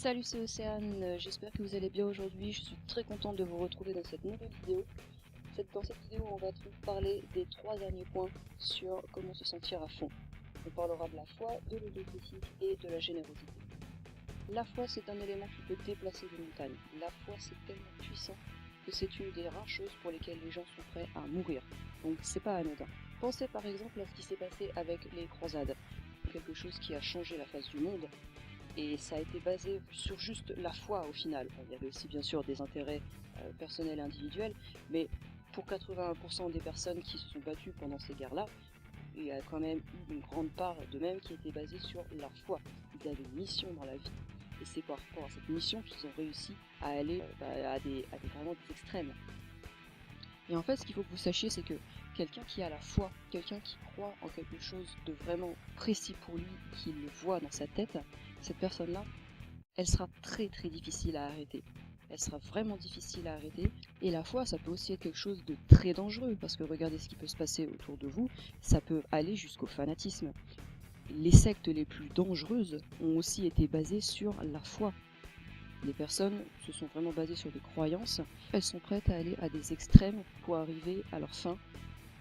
Salut, c'est Océane, j'espère que vous allez bien aujourd'hui. Je suis très contente de vous retrouver dans cette nouvelle vidéo. Dans cette vidéo, on va parler des 3 derniers points sur comment se sentir à fond. On parlera de la foi, de l'autocritique et de la générosité. La foi, c'est un élément qui peut déplacer des montagnes. La foi, c'est tellement puissant que c'est une des rares choses pour lesquelles les gens sont prêts à mourir. Donc c'est pas anodin. Pensez par exemple à ce qui s'est passé avec les croisades. Quelque chose qui a changé la face du monde. Et ça a été basé sur juste la foi au final. Il y avait aussi bien sûr des intérêts personnels et individuels, mais pour 81% des personnes qui se sont battues pendant ces guerres-là, il y a quand même eu une grande part d'eux-mêmes qui était basée sur leur foi. Ils avaient une mission dans la vie, et c'est par rapport à cette mission qu'ils ont réussi à aller vraiment des extrêmes. Et en fait, ce qu'il faut que vous sachiez, c'est que quelqu'un qui a la foi, quelqu'un qui croit en quelque chose de vraiment précis pour lui, qui le voit dans sa tête, cette personne-là, elle sera très très difficile à arrêter. Elle sera vraiment difficile à arrêter. Et la foi, ça peut aussi être quelque chose de très dangereux, parce que regardez ce qui peut se passer autour de vous, ça peut aller jusqu'au fanatisme. Les sectes les plus dangereuses ont aussi été basées sur la foi. Les personnes se sont vraiment basées sur des croyances, elles sont prêtes à aller à des extrêmes pour arriver à leur fin.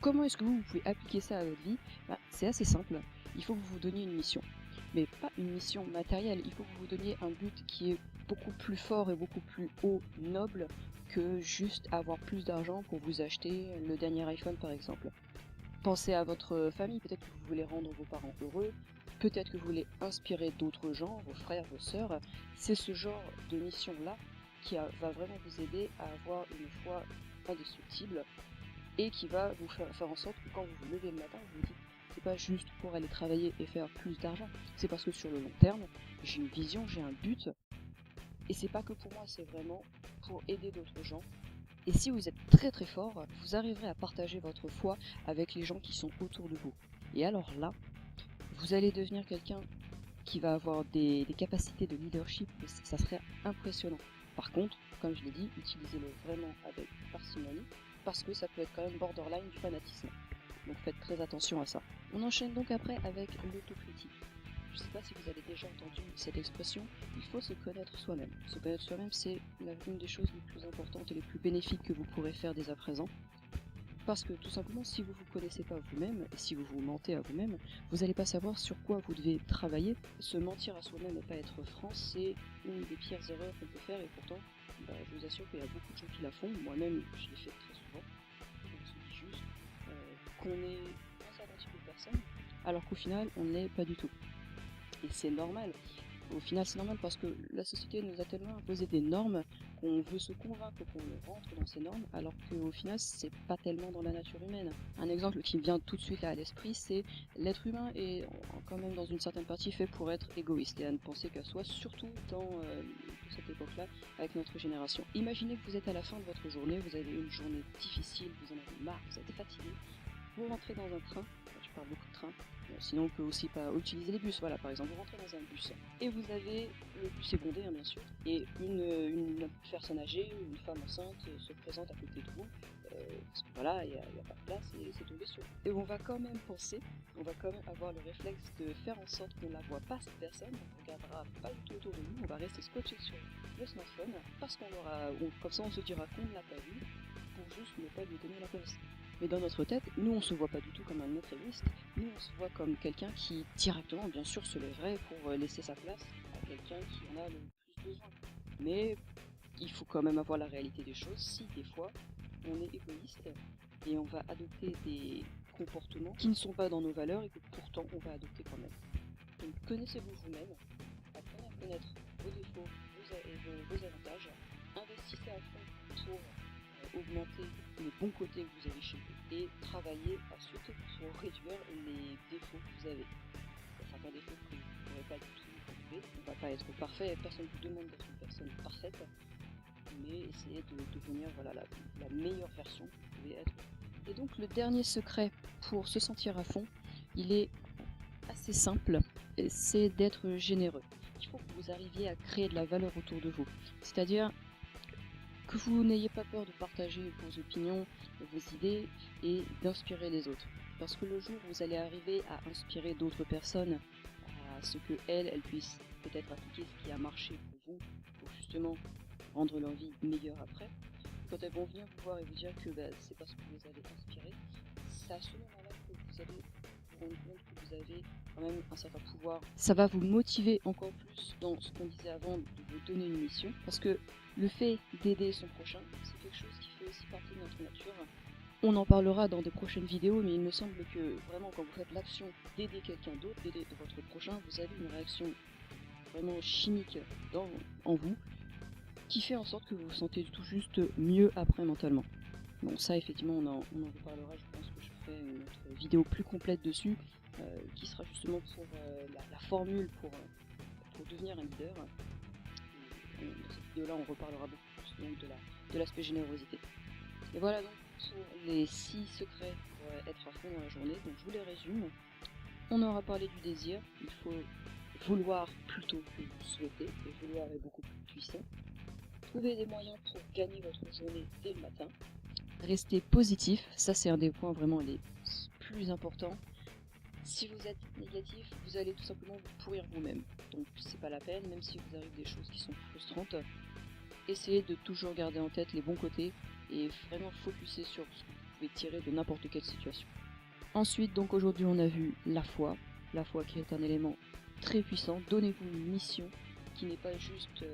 Comment est-ce que vous pouvez appliquer ça à votre vie? C'est assez simple, il faut que vous vous donniez une mission. Mais pas une mission matérielle, il faut que vous vous donniez un but qui est beaucoup plus fort et beaucoup plus haut, noble, que juste avoir plus d'argent pour vous acheter le dernier iPhone par exemple. Pensez à votre famille, peut-être que vous voulez rendre vos parents heureux, peut-être que vous voulez inspirer d'autres gens, vos frères, vos sœurs. C'est ce genre de mission-là qui va vraiment vous aider à avoir une foi indestructible et qui va vous faire en sorte que quand vous vous levez le matin, vous vous dites c'est pas juste pour aller travailler et faire plus d'argent, c'est parce que sur le long terme, j'ai une vision, j'ai un but, et c'est pas que pour moi, c'est vraiment pour aider d'autres gens. Et si vous êtes très très fort, vous arriverez à partager votre foi avec les gens qui sont autour de vous. Et alors là, vous allez devenir quelqu'un qui va avoir des capacités de leadership, ça serait impressionnant. Par contre, comme je l'ai dit, utilisez-le vraiment avec parcimonie, parce que ça peut être quand même borderline du fanatisme. Donc faites très attention à ça. On enchaîne donc après avec l'autocritique. Je ne sais pas si vous avez déjà entendu cette expression, il faut se connaître soi-même. Se connaître soi-même, c'est l'une des choses les plus importantes et les plus bénéfiques que vous pourrez faire dès à présent. Parce que tout simplement, si vous ne vous connaissez pas vous-même, et si vous vous mentez à vous-même, vous n'allez pas savoir sur quoi vous devez travailler. Se mentir à soi-même et pas être franc, c'est une des pires erreurs qu'on peut faire, et pourtant, je vous assure qu'il y a beaucoup de gens qui la font. Moi-même, je l'ai fait très souvent. On se dit juste qu'on est un certain type de personne, alors qu'au final, on ne l'est pas du tout. Et c'est normal. Au final, c'est normal parce que la société nous a tellement imposé des normes qu'on veut se convaincre qu'on rentre dans ces normes, alors qu'au final, c'est pas tellement dans la nature humaine. Un exemple qui me vient tout de suite là à l'esprit, c'est l'être humain est quand même dans une certaine partie fait pour être égoïste et à ne penser qu'à soi, surtout dans cette époque-là, avec notre génération. Imaginez que vous êtes à la fin de votre journée, vous avez une journée difficile, vous en avez marre, vous êtes fatigué, vous rentrez dans un train, je parle beaucoup de train, sinon on peut aussi pas utiliser les bus, voilà, par exemple, vous rentrez dans un bus, et vous avez, le bus est bondé, bien sûr, et une personne âgée, une femme enceinte se présente à côté de vous, parce que voilà, il n'y a pas de place, et c'est tombé sur vous. Et on va quand même penser, on va quand même avoir le réflexe de faire en sorte qu'on ne la voit pas, cette personne, on ne regardera pas du tout autour de nous, on va rester scotché sur le smartphone, parce comme ça on se dira qu'on ne l'a pas vu, pour juste ne pas lui donner la place. Mais dans notre tête, nous on se voit pas du tout comme un être égoïste, nous on se voit comme quelqu'un qui directement bien sûr se lèverait pour laisser sa place à quelqu'un qui en a le plus besoin. Mais il faut quand même avoir la réalité des choses, si des fois on est égoïste et on va adopter des comportements qui ne sont pas dans nos valeurs et que pourtant on va adopter quand même. Donc connaissez-vous vous-même, apprenez à connaître vos défauts, vos avantages, investissez à fond pour augmenter les bons côtés que vous avez chez vous et travailler ensuite pour réduire les défauts que vous avez. Il y a certains défauts que vous ne pourrez pas du tout enlever. On ne va pas être parfait, personne ne vous demande d'être une personne parfaite, mais essayez de devenir la meilleure version que vous pouvez être. Et donc le dernier secret pour se sentir à fond, il est assez simple, c'est d'être généreux. Il faut que vous arriviez à créer de la valeur autour de vous, c'est-à-dire que vous n'ayez pas peur de partager vos opinions, vos idées et d'inspirer les autres. Parce que le jour où vous allez arriver à inspirer d'autres personnes à ce qu'elles puissent peut-être appliquer ce qui a marché pour vous pour justement rendre leur vie meilleure après. Quand elles vont venir vous voir et vous dire que c'est parce que vous les avez inspirées, c'est à ce moment-là que vous allez vous rendre compte que vous avez quand même un certain pouvoir. Ça va vous motiver encore plus dans ce qu'on disait avant, de vous donner une mission, parce que le fait d'aider son prochain, c'est quelque chose qui fait aussi partie de notre nature. On en parlera dans des prochaines vidéos, mais il me semble que vraiment quand vous faites l'action d'aider quelqu'un d'autre, d'aider votre prochain, vous avez une réaction vraiment chimique en vous, qui fait en sorte que vous vous sentez tout juste mieux après mentalement. Bon, ça effectivement on en reparlera, je pense que je ferai une autre vidéo plus complète dessus, qui sera justement pour la formule pour devenir un leader. Et dans cette vidéo là on reparlera beaucoup plus donc, de l'aspect générosité. Et voilà donc pour les 6 secrets pour être à fond dans la journée, donc je vous les résume. On aura parlé du désir, il faut vouloir plutôt que vous souhaitez, et vouloir est beaucoup plus puissant. Trouver des moyens pour gagner votre journée dès le matin. Restez positif, ça c'est un des points vraiment les plus importants. Si vous êtes négatif, vous allez tout simplement vous pourrir vous-même. Donc c'est pas la peine, même si vous arrive des choses qui sont frustrantes. Essayez de toujours garder en tête les bons côtés et vraiment focuser sur ce que vous pouvez tirer de n'importe quelle situation. Ensuite, donc aujourd'hui on a vu la foi qui est un élément très puissant. Donnez-vous une mission qui n'est pas juste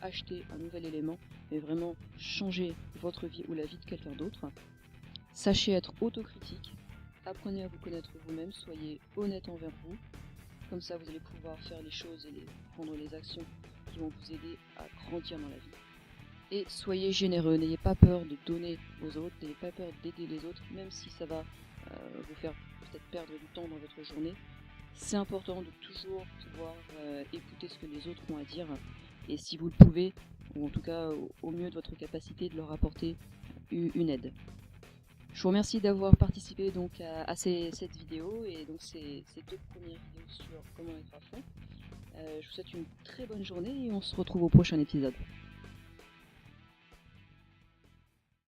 acheter un nouvel élément, mais vraiment changer votre vie ou la vie de quelqu'un d'autre. Sachez être autocritique, apprenez à vous connaître vous-même, soyez honnête envers vous, comme ça vous allez pouvoir faire les choses et prendre les actions qui vont vous aider à grandir dans la vie. Et soyez généreux, n'ayez pas peur de donner aux autres, n'ayez pas peur d'aider les autres, même si ça va vous faire peut-être perdre du temps dans votre journée. C'est important de toujours pouvoir écouter ce que les autres ont à dire, et si vous le pouvez, ou en tout cas au mieux de votre capacité, de leur apporter une aide. Je vous remercie d'avoir participé donc à cette vidéo et donc ces 2 premières vidéos sur comment être à fond. Je vous souhaite une très bonne journée et on se retrouve au prochain épisode.